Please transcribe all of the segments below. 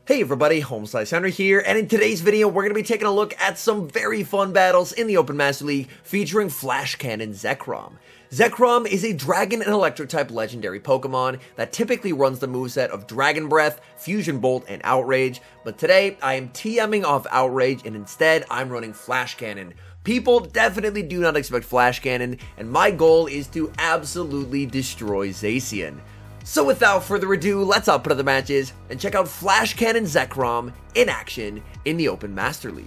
Hey everybody, HomeSliceHenry here, and in today's video we're going to be taking a look at some very fun battles in the Open Master League featuring Flash Cannon Zekrom. Zekrom is a Dragon and Electric type legendary Pokemon that typically runs the moveset of Dragon Breath, Fusion Bolt, and Outrage, but today I am TMing off Outrage and instead I'm running Flash Cannon. People definitely do not expect Flash Cannon, and my goal is to absolutely destroy ZACIAN. So without further ado, let's hop into the matches and check out Flash Cannon Zekrom in action in the Open Master League.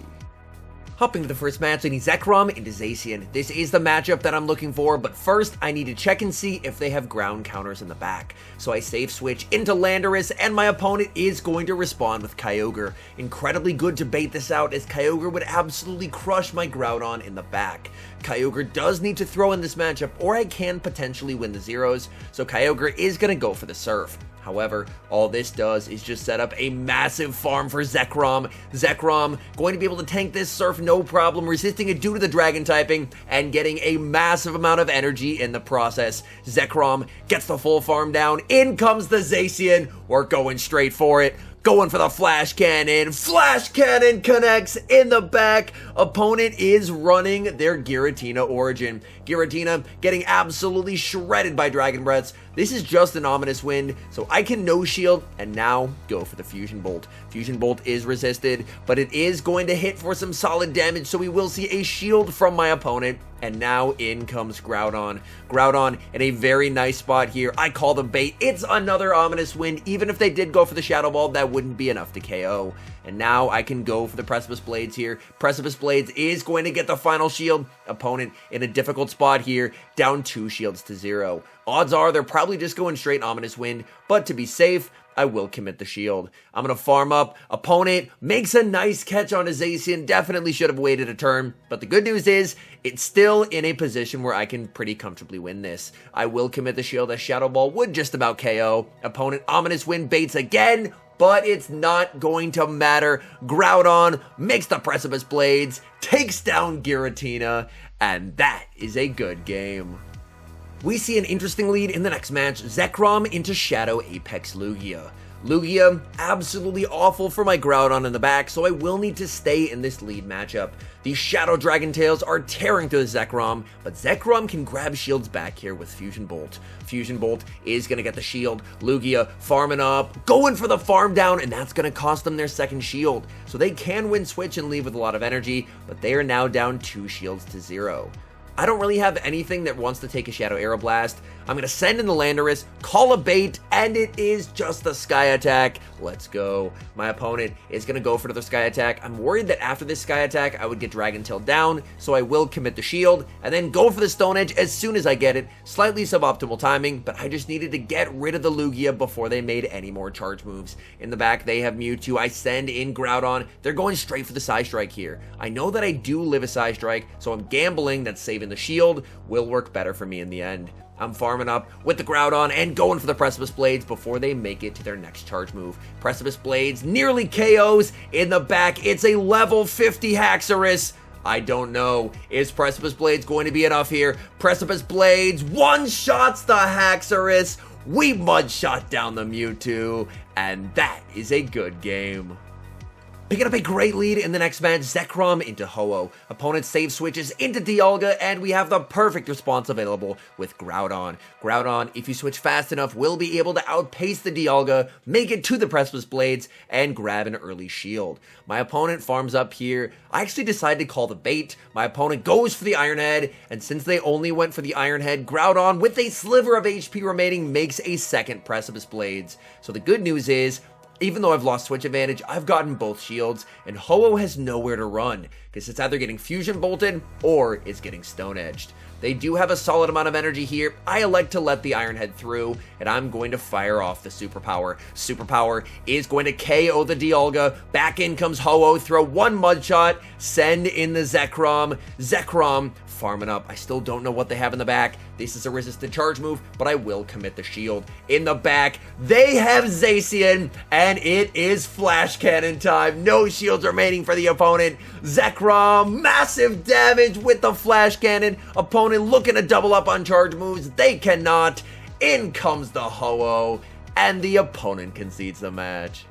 Hopping to the first match, leading Zekrom into ZACIAN. This is the matchup that I'm looking for, but first I need to check and see if they have ground counters in the back. So I safe switch into Landorus, and my opponent is going to respond with Kyogre. Incredibly good to bait this out, as Kyogre would absolutely crush my Groudon in the back. Kyogre does need to throw in this matchup, or I can potentially win the zeros, so Kyogre is going to go for the Surf. However, all this does is just set up a massive farm for Zekrom. Zekrom going to be able to tank this Surf no problem, resisting it due to the Dragon typing, and getting a massive amount of energy in the process. Zekrom gets the full farm down. In comes the ZACIAN. We're going straight for it. Going for the Flash Cannon. Flash Cannon connects in the back. Opponent is running their Giratina origin. Giratina getting absolutely shredded by Dragon Breaths. This is just an ominous wind, so I can no shield and now go for the Fusion Bolt. Fusion Bolt is resisted, but it is going to hit for some solid damage, so we will see a shield from my opponent. And now in comes Groudon. Groudon in a very nice spot here. I call the bait. It's another ominous wind. Even if they did go for the Shadow Ball, that wouldn't be enough to KO. And now I can go for the Precipice Blades here. Precipice Blades is going to get the final shield. Opponent in a difficult spot here, down 2 shields to 0. Odds are they're probably just going straight ominous wind, but to be safe, I will commit the shield. I'm going to farm up. Opponent makes a nice catch on his ZACIAN. Definitely should have waited a turn. But the good news is, it's still in a position where I can pretty comfortably win this. I will commit the shield as Shadow Ball would just about KO. Opponent ominous wind baits again, but it's not going to matter. Groudon makes the Precipice Blades, takes down Giratina, and that is a good game. We see an interesting lead in the next match, Zekrom into Shadow Apex Lugia. Lugia, absolutely awful for my Groudon in the back, so I will need to stay in this lead matchup. The Shadow Dragon Tails are tearing through the Zekrom, but Zekrom can grab shields back here with Fusion Bolt. Fusion Bolt is going to get the shield. Lugia farming up, going for the farm down, and that's going to cost them their second shield. So they can win switch and leave with a lot of energy, but they are now down 2 shields to 0. I don't really have anything that wants to take a Shadow Aeroblast. I'm going to send in the Landorus, call a bait, and it is just a Sky Attack. Let's go. My opponent is going to go for the Sky Attack. I'm worried that after this Sky Attack, I would get Dragon Tail down, so I will commit the shield, and then go for the Stone Edge as soon as I get it. Slightly suboptimal timing, but I just needed to get rid of the Lugia before they made any more charge moves. In the back, they have Mewtwo. I send in Groudon. They're going straight for the Psy Strike here. I know that I do live a Psy Strike, so I'm gambling that saving the shield will work better for me in the end. I'm farming up with the Groudon and going for the Precipice Blades before they make it to their next charge move. Precipice Blades nearly KOs in the back. It's a level 50 Haxorus. I don't know. Is Precipice Blades going to be enough here? Precipice Blades one-shots the Haxorus. We mud-shot down the Mewtwo, and that is a good game. Picking up a great lead in the next match, Zekrom into Ho-Oh. Opponent save switches into Dialga, and we have the perfect response available with Groudon. Groudon, if you switch fast enough, will be able to outpace the Dialga, make it to the Precipice Blades, and grab an early shield. My opponent farms up here. I actually decided to call the bait. My opponent goes for the Iron Head, and since they only went for the Iron Head, Groudon, with a sliver of HP remaining, makes a second Precipice Blades. So the good news is, even though I've lost switch advantage, I've gotten both shields, and Ho-Oh has nowhere to run, because it's either getting Fusion Bolted, or it's getting Stone Edged. They do have a solid amount of energy here. I elect to let the Iron Head through, and I'm going to fire off the Superpower. Superpower is going to KO the Dialga. Back in comes Ho-Oh, throw one Mud Shot, send in the Zekrom. Zekrom farming up. I still don't know what they have in the back. This is a resisted charge move, but I will commit the shield. In the back, they have ZACIAN, and it is Flash Cannon time. No shields remaining for the opponent. Zekrom, massive damage with the Flash Cannon. Opponent looking to double up on charge moves. They cannot. In comes the Ho-Oh, and the opponent concedes the match.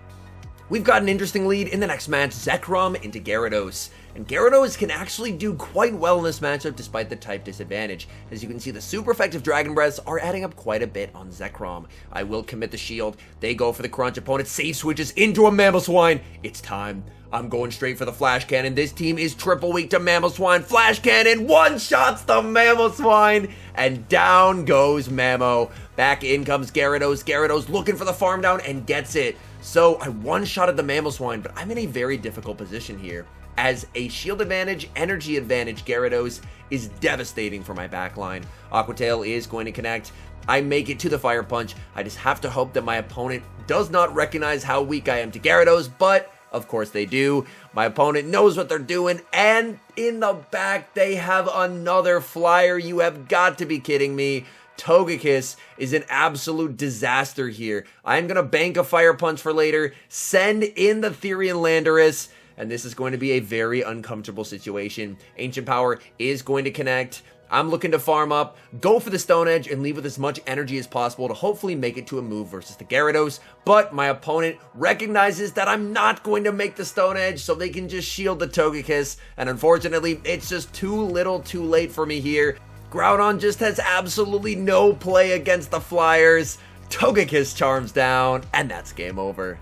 We've got an interesting lead in the next match, Zekrom into Gyarados. And Gyarados can actually do quite well in this matchup despite the type disadvantage. As you can see, the super effective Dragon Breaths are adding up quite a bit on Zekrom. I will commit the shield. They go for the crunch. Opponent safe switches into a Mamoswine. It's time. I'm going straight for the Flash Cannon. This team is triple weak to Mamoswine. Flash Cannon one-shots the Mamoswine. And down goes Mamo. Back in comes Gyarados. Gyarados looking for the farm down and gets it. So I one-shotted the Mamoswine, but I'm in a very difficult position here. As a shield advantage, energy advantage, Gyarados is devastating for my backline. Aqua Tail is going to connect. I make it to the Fire Punch. I just have to hope that my opponent does not recognize how weak I am to Gyarados, but of course they do. My opponent knows what they're doing, and in the back they have another flyer. You have got to be kidding me. Togekiss is an absolute disaster here. I'm going to bank a Fire Punch for later, send in the Therian Landorus, and this is going to be a very uncomfortable situation. Ancient Power is going to connect. I'm looking to farm up, go for the Stone Edge, and leave with as much energy as possible to hopefully make it to a move versus the Gyarados. But my opponent recognizes that I'm not going to make the Stone Edge, so they can just shield the Togekiss. And unfortunately, it's just too little too late for me here. Groudon just has absolutely no play against the Flyers. Togekiss charms down, and that's game over.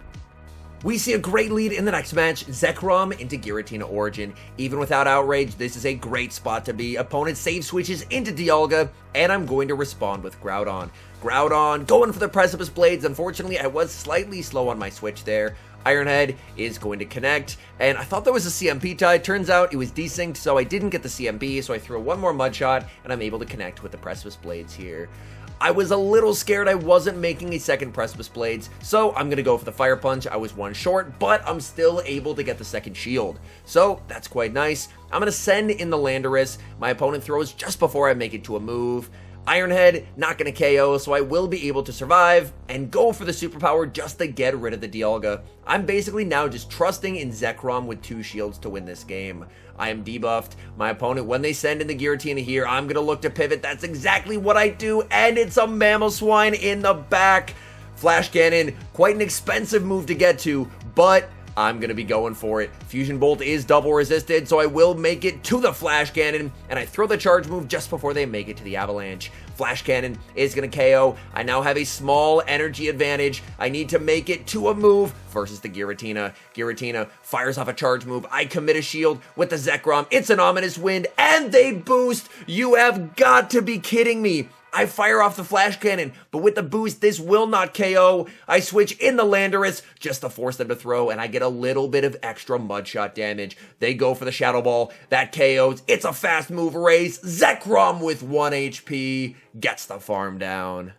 We see a great lead in the next match, Zekrom into Giratina Origin. Even without Outrage, this is a great spot to be. Opponent save switches into Dialga, and I'm going to respond with Groudon. Groudon going for the Precipice Blades. Unfortunately, I was slightly slow on my switch there. Iron Head is going to connect, and I thought there was a CMP tie. Turns out it was desynced, so I didn't get the CMP, so I threw one more Mud Shot, and I'm able to connect with the Precipice Blades here. I was a little scared I wasn't making a second Precipice Blades, so I'm going to go for the Fire Punch. I was one short, but I'm still able to get the second shield. So that's quite nice. I'm going to send in the Landorus. My opponent throws just before I make it to a move. Iron Head, not going to KO, so I will be able to survive and go for the superpower just to get rid of the Dialga. I'm basically now just trusting in Zekrom with 2 shields to win this game. I am debuffed. My opponent, when they send in the Giratina here, I'm going to look to pivot. That's exactly what I do, and it's a Mamoswine in the back. Flash Cannon, quite an expensive move to get to, but I'm going to be going for it. Fusion Bolt is double resisted, so I will make it to the Flash Cannon, and I throw the charge move just before they make it to the Avalanche. Flash Cannon is going to KO. I now have a small energy advantage. I need to make it to a move versus the Giratina. Giratina fires off a charge move. I commit a shield with the Zekrom. It's an Ominous Wind, and they boost. You have got to be kidding me. I fire off the Flash Cannon, but with the boost, this will not KO. I switch in the Landorus just to force them to throw, and I get a little bit of extra Mud Shot damage. They go for the Shadow Ball. That KOs. It's a fast move race. Zekrom with 1 HP gets the farm down.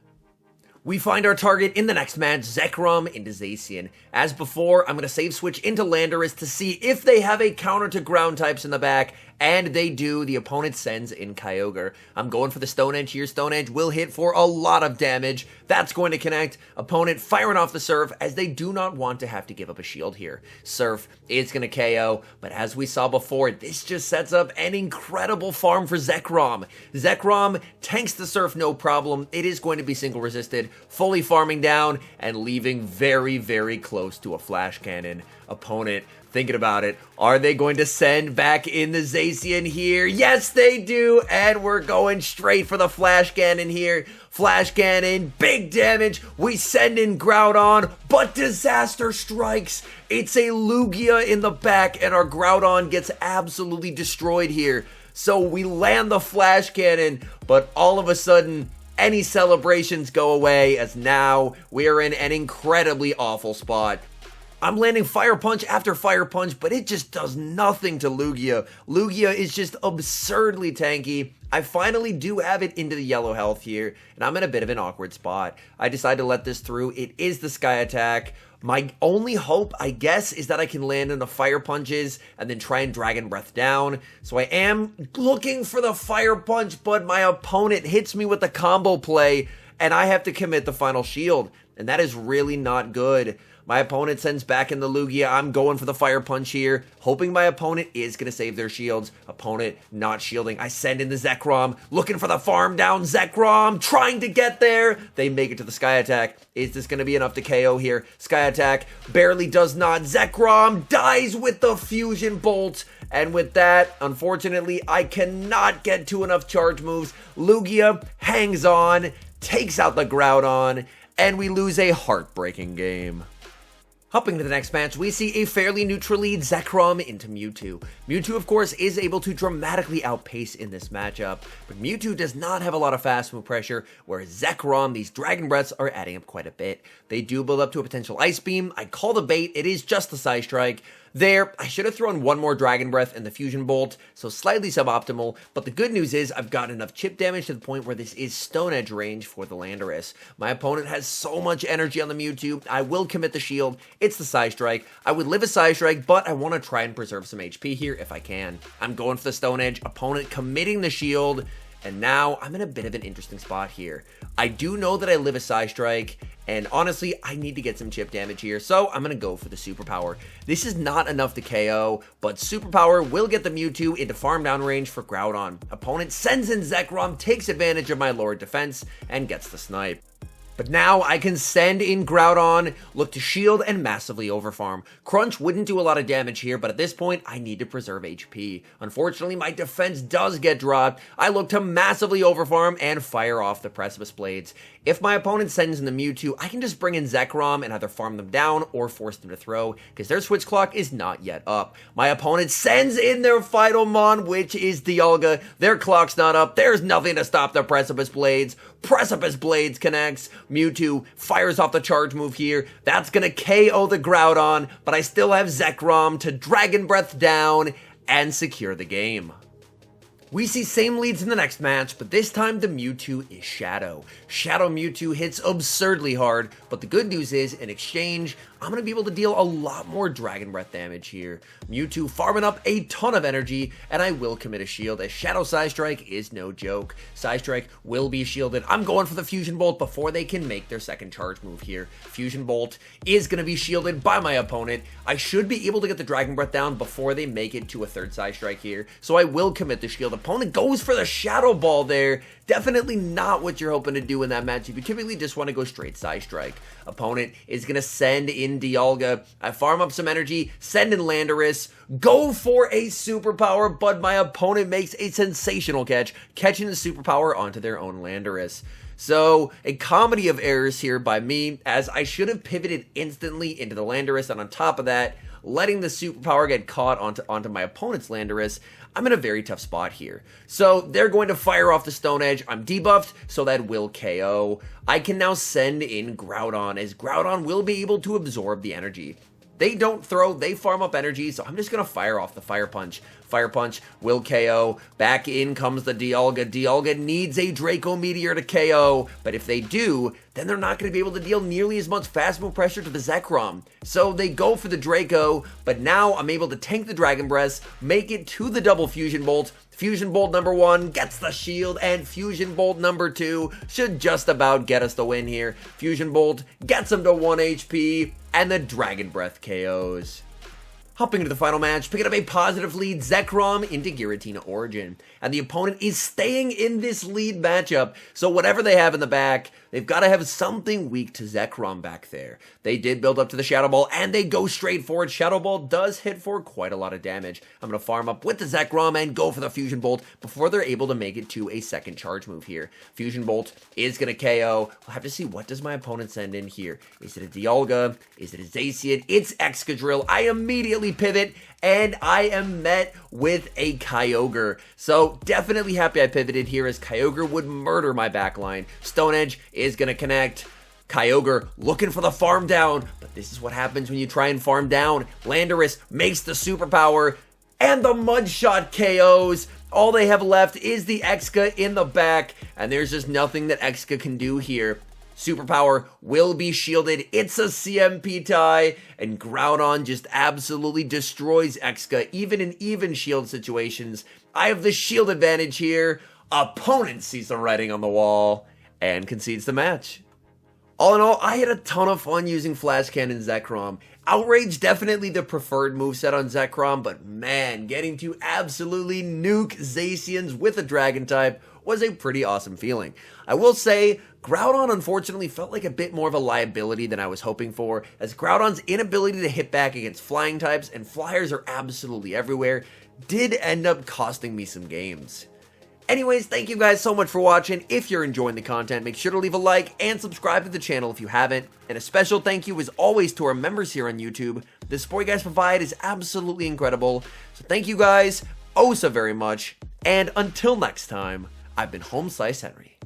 We find our target in the next match, Zekrom into ZACIAN. As before, I'm going to save switch into Landorus to see if they have a counter to ground types in the back, and they do. The opponent sends in Kyogre. I'm going for the Stone Edge here. Stone Edge will hit for a lot of damage. That's going to connect. Opponent firing off the Surf, as they do not want to have to give up a shield here. Surf is going to KO, but as we saw before, this just sets up an incredible farm for Zekrom. Zekrom tanks the Surf no problem. It is going to be single resisted, fully farming down, and leaving very, very close to a Flash Cannon. Opponent thinking about it. Are they going to send back in the ZACIAN here? Yes, they do. And we're going straight for the Flash Cannon here. Flash Cannon, big damage. We send in Groudon, but disaster strikes. It's a Lugia in the back, and our Groudon gets absolutely destroyed here. So we land the Flash Cannon, but all of a sudden, any celebrations go away, as now we are in an incredibly awful spot. I'm landing Fire Punch after Fire Punch, but it just does nothing to Lugia. Lugia is just absurdly tanky. I finally do have it into the yellow health here, and I'm in a bit of an awkward spot. I decide to let this through. It is the Sky Attack. My only hope, I guess, is that I can land in the Fire Punches and then try and Dragon Breath down. So I am looking for the Fire Punch, but my opponent hits me with the combo play, and I have to commit the final shield, and that is really not good. My opponent sends back in the Lugia. I'm going for the Fire Punch here, hoping my opponent is going to save their shields. Opponent not shielding. I send in the Zekrom, looking for the farm down. Zekrom trying to get there. They make it to the Sky Attack. Is this going to be enough to KO here? Sky Attack barely does not. Zekrom dies with the Fusion Bolt. And with that, unfortunately, I cannot get to enough charge moves. Lugia hangs on, takes out the Groudon, and we lose a heartbreaking game. Hopping to the next match, we see a fairly neutral lead Zekrom into Mewtwo. Mewtwo, of course, is able to dramatically outpace in this matchup, but Mewtwo does not have a lot of fast move pressure, whereas Zekrom, these Dragon Breaths are adding up quite a bit. They do build up to a potential Ice Beam. I call the bait. It is just the Side Strike. There, I should have thrown one more Dragon Breath and the Fusion Bolt, so slightly suboptimal, but the good news is I've got enough chip damage to the point where this is Stone Edge range for the Landorus. My opponent has so much energy on the Mewtwo, I will commit the shield. It's the Side Strike. I would live a Side Strike, but I want to try and preserve some HP here if I can. I'm going for the Stone Edge, opponent committing the shield, and now I'm in a bit of an interesting spot here. I do know that I live a Side Strike, and honestly, I need to get some chip damage here, so I'm going to go for the Superpower. This is not enough to KO, but Superpower will get the Mewtwo into farm down range for Groudon. Opponent sends in Zekrom, takes advantage of my lower defense, and gets the snipe. But now I can send in Groudon, look to shield, and massively overfarm. Crunch wouldn't do a lot of damage here, but at this point, I need to preserve HP. Unfortunately, my defense does get dropped. I look to massively overfarm and fire off the Precipice Blades. If my opponent sends in the Mewtwo, I can just bring in Zekrom and either farm them down or force them to throw, because their switch clock is not yet up. My opponent sends in their final Mon, which is Dialga. Their clock's not up. There's nothing to stop the Precipice Blades. Precipice Blades connects. Mewtwo fires off the charge move here. That's gonna KO the Groudon, but I still have Zekrom to Dragon Breath down and secure the game. We see same leads in the next match, but this time the Mewtwo is Shadow. Shadow Mewtwo hits absurdly hard, but the good news is, in exchange, I'm going to be able to deal a lot more Dragon Breath damage here. Mewtwo farming up a ton of energy, and I will commit a shield, as Shadow Side Strike is no joke. Side Strike will be shielded. I'm going for the Fusion Bolt before they can make their second charge move here. Fusion Bolt is going to be shielded by my opponent. I should be able to get the Dragon Breath down before they make it to a third Side Strike here, so I will commit the shield. Opponent goes for the Shadow Ball there. Definitely not what you're hoping to do in that matchup. You typically just want to go straight Side Strike. Opponent is going to send in Dialga. I farm up some energy, send in Landorus, go for a Superpower, but my opponent makes a sensational catch, catching the Superpower onto their own Landorus. So, a comedy of errors here by me, as I should have pivoted instantly into the Landorus, and on top of that, letting the Superpower get caught onto my opponent's Landorus. I'm in a very tough spot here. So they're going to fire off the Stone Edge. I'm debuffed, so that will KO. I can now send in Groudon, as Groudon will be able to absorb the energy. They don't throw, they farm up energy, so I'm just going to fire off the Fire Punch. Fire Punch will KO. Back in comes the Dialga. Dialga needs a Draco Meteor to KO, but if they do, then they're not going to be able to deal nearly as much fast move pressure to the Zekrom. So they go for the Draco, but now I'm able to tank the Dragon Breath, make it to the double Fusion Bolt. Fusion Bolt number 1 gets the shield, and Fusion Bolt number 2 should just about get us the win here. Fusion Bolt gets him to 1 HP, and the Dragon Breath KOs. Hopping into the final match, picking up a positive lead, Zekrom into Giratina Origin. And the opponent is staying in this lead matchup, so whatever they have in the back, they've got to have something weak to Zekrom back there. They did build up to the Shadow Ball, and they go straight for it. Shadow Ball does hit for quite a lot of damage. I'm going to farm up with the Zekrom and go for the Fusion Bolt before they're able to make it to a second charge move here. Fusion Bolt is going to KO. We'll have to see, what does my opponent send in here? Is it a Dialga? Is it a ZACIAN? It's Excadrill. I immediately pivot, and I am met with a Kyogre. So definitely happy I pivoted here, as Kyogre would murder my backline. Stone Edge is going to connect. Kyogre looking for the farm down, but this is what happens when you try and farm down. Landorus makes the Superpower, and the Mud Shot KOs. All they have left is the Exca in the back, and there's just nothing that Exca can do here. Superpower will be shielded. It's a CMP tie, and Groudon just absolutely destroys Exca, even in even shield situations. I have the shield advantage here. Opponent sees the writing on the wall and concedes the match. All in all, I had a ton of fun using Flash Cannon Zekrom. Outrage definitely the preferred moveset on Zekrom, but man, getting to absolutely nuke ZACIANs with a Dragon type was a pretty awesome feeling. I will say, Groudon unfortunately felt like a bit more of a liability than I was hoping for, as Groudon's inability to hit back against flying types, and flyers are absolutely everywhere, did end up costing me some games. Anyways, thank you guys so much for watching. If you're enjoying the content, make sure to leave a like and subscribe to the channel if you haven't. And a special thank you as always to our members here on YouTube. The support you guys provide is absolutely incredible. So thank you guys oh so very much. And until next time, I've been HomeSliceHenry.